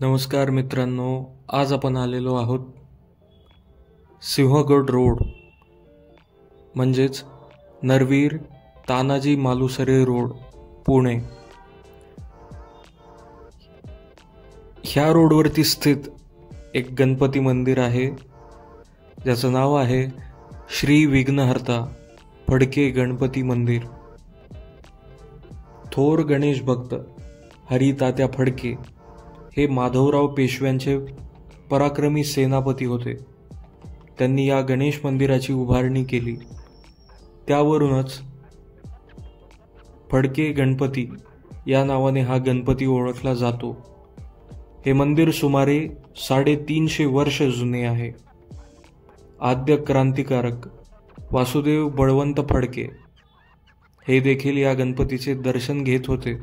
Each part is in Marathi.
नमस्कार मित्रांनो, आज आपण आलेलो आहोत सिंहगड रोड म्हणजेच नरवीर तानाजी मालुसरे रोड, पुणे. ह्या रोडवरती स्थित एक गणपती मंदिर आहे ज्याचं नाव आहे श्री विघ्नहर्ता फडके गणपती मंदिर. थोर गणेश भक्त हरितात्या फडके हे माधवराव पेशव्यांचे पराक्रमी सेनापती होते. त्यांनी या गणेश मंदिराची उभारणी केली. त्यावरूनच फडके गणपती या नावाने हा गणपती ओळखला जातो. हे मंदिर सुमारे 350 वर्ष जुने आहे. आद्य क्रांतिकारक वासुदेव बळवंत फडके हे देखील या गणपतीचे दर्शन घेत होते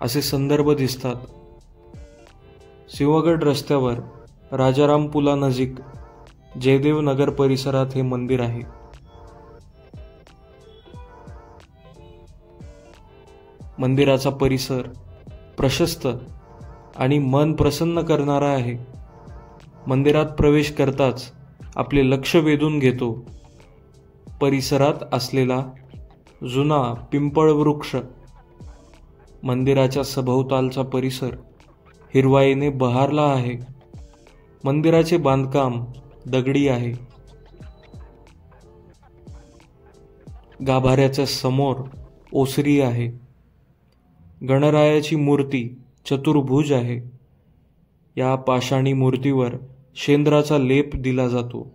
असे संदर्भ दिसतात. सिंहगड रस्त्यावर राजाराम पुलानजीक जयदेव नगर परिसरात हे मंदिर आहे. मंदिराचा परिसर प्रशस्त आणि मन प्रसन्न करणारा आहे. मंदिरात प्रवेश करताच आपले लक्ष वेधून घेतो परिसरात असलेला जुना पिंपळ वृक्ष. मंदिराच्या सभोवतालचा परिसर हिरवाईने बहरला आहे. मंदिराचे बांधकाम दगडी आहे. गाभाऱ्याच्या समोर ओसरी आहे. गणरायाची मूर्ती चतुर्भुज आहे. या पाषाणी मूर्तीवर शेंद्राचा लेप दिला जातो.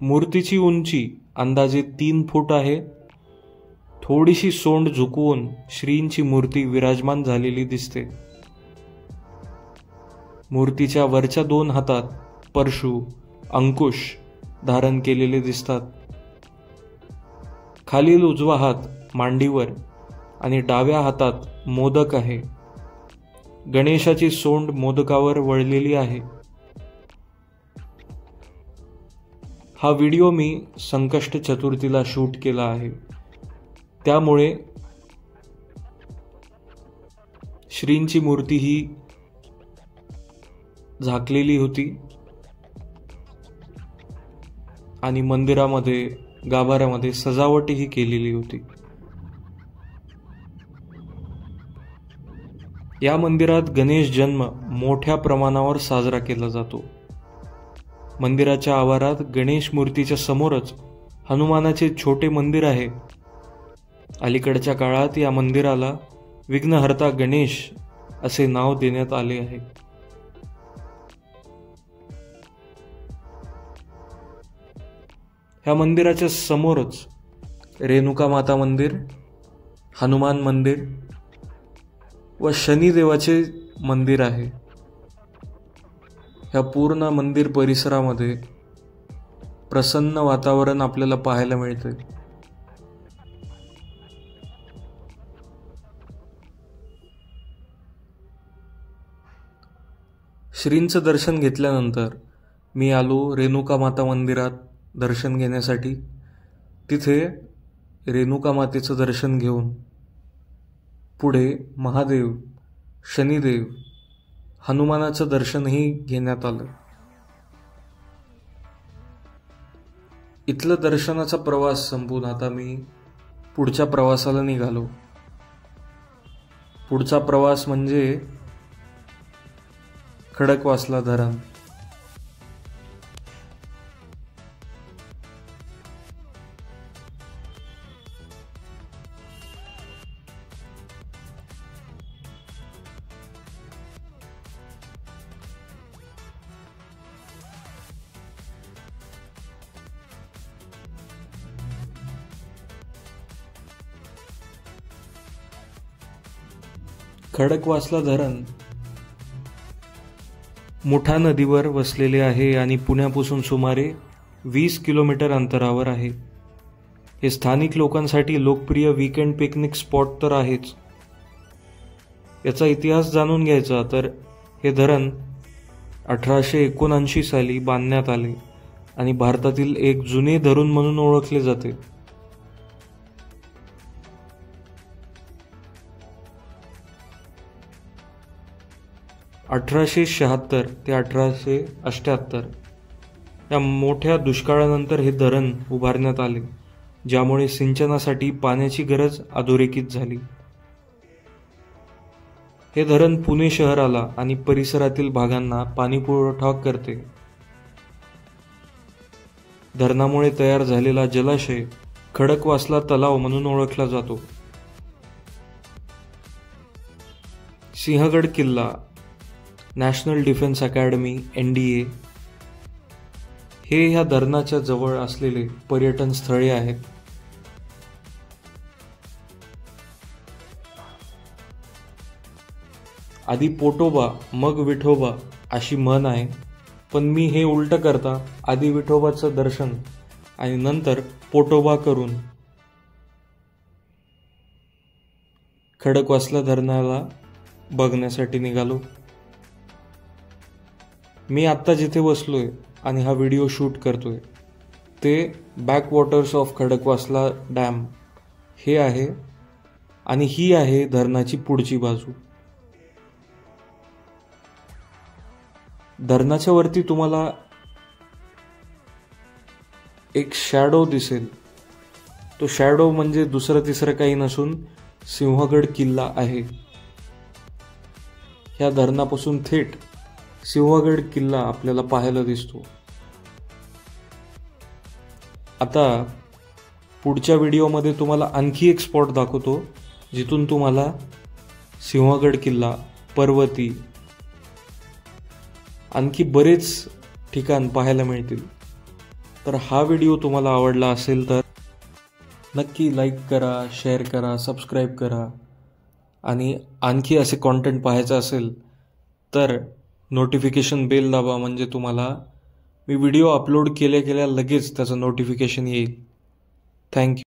मूर्तीची उंची अंदाजे 3 फूट आहे. थोडीशी सोंड झुकवून श्रींची मूर्ती विराजमान झालेली दिसते. मूर्तीच्या वरच्या 2 हातात परशु अंकुश धारण केलेले दिसतात. खालील उजवा हात मांडीवर आणि डाव्या हातात मोदक आहे. गणेशाची सोंड मोदकावर वळलेली आहे. हा व्हिडिओ मी संकष्ट चतुर्थीला शूट केला आहे. त्यामुळे श्रींची मूर्ती ही झाकलेली होती आणि मंदिरामध्ये गाभाऱ्यामध्ये सजावटही केलेली होती. या मंदिरात गणेश जन्म मोठ्या प्रमाणावर साजरा केला जातो. मंदिराच्या आवारात गणेश मूर्तीच्या समोरच हनुमानाचे छोटे मंदिर आहे. अलीकडच्या काळात या मंदिराला विघ्नहर्ता गणेश असे नाव देण्यात आले आहे. ह्या मंदिराच्या समोरच रेणुका माता मंदिर, हनुमान मंदिर व शनिदेवाचे मंदिर आहे. ह्या पूर्ण मंदिर परिसरामध्ये प्रसन्न वातावरण आपल्याला पाहायला मिळते. श्रींचं दर्शन घेतल्यानंतर मी आलो रेणुका माता मंदिरात दर्शन घेण्यासाठी. तिथे रेणुका मातेचं दर्शन घेऊन पुढे महादेव, शनिदेव, हनुमानाचं दर्शनही घेण्यात आलं. इथलं दर्शनाचा प्रवास संपून आता मी पुढच्या प्रवासाला निघालो. पुढचा प्रवास म्हणजे खडकवासला धरण. खडकवासला धरण मुठा नदीवर वसलेले आहे आणि पुण्यापासून सुमारे 20 किलोमीटर अंतरावर आहे. हे स्थानिक लोकांसाठी लोकप्रिय वीकेंड पिकनिक स्पॉट तर आहेच. याचा इतिहास जाणून घ्यायचा तर हे धरण 1879 साली बांधण्यात आले आणि भारतातील एक जुने धरण म्हणून ओळखले जाते. 1876 ते 1878 या मोठ्या दुष्काळानंतर हे धरण उभारण्यात आले, ज्यामुळे सिंचनासाठी पाण्याची गरज अधोरेखित झाली. हे धरण पुणे शहराला आणि परिसरातील भागांना पाणीपुरवठा करते. धरणामुळे तयार झालेला जलाशय खडकवासला तलाव म्हणून ओळखला जातो. सिंहगड किल्ला, नॅशनल डिफेन्स अकॅडमी NDA हे ह्या धरणाच्या जवळ असलेले पर्यटन स्थळे आहेत. आधी पोटोबा मग विठोबा अशी म्हण आहे, पण मी हे उलट करता आधी विठोबाचं दर्शन आणि नंतर पोटोबा करून खडकवासला धरणाला बघण्यासाठी निघालो. मी आत्ता जिथे बसलोय आणि हा व्हिडिओ शूट करतोय ते बॅकवॉटर्स ऑफ खडकवासला डॅम हे आहे आणि ही आहे धरणाची पुढची बाजू. धरणाच्या वरती तुम्हाला एक शॅडो दिसेल. तो शॅडो म्हणजे दुसरं तिसरं काही नसून सिंहगड किल्ला आहे. ह्या धरणापासून थेट सिंहगड किल्ला आपल्याला पाहायला दिसतो. आता पुढच्या व्हिडिओमध्ये तुम्हाला आणखी एक स्पॉट दाखवतो, जिथून तुम्हाला सिंहगड किल्ला, पर्वती, आणखी बरेच ठिकाण पाहायला मिळतील. तर हा व्हिडिओ तुम्हाला आवडला असेल तर नक्की लाईक करा, शेअर करा, सबस्क्राईब करा आणि आणखी असे कॉन्टेंट पाहायचं असेल तर नोटिफिकेशन बेल दाबा, म्हणजे तुम्हाला मी व्हिडिओ अपलोड केल्या लगेच त्याचं नोटिफिकेशन येईल. थँक्यू.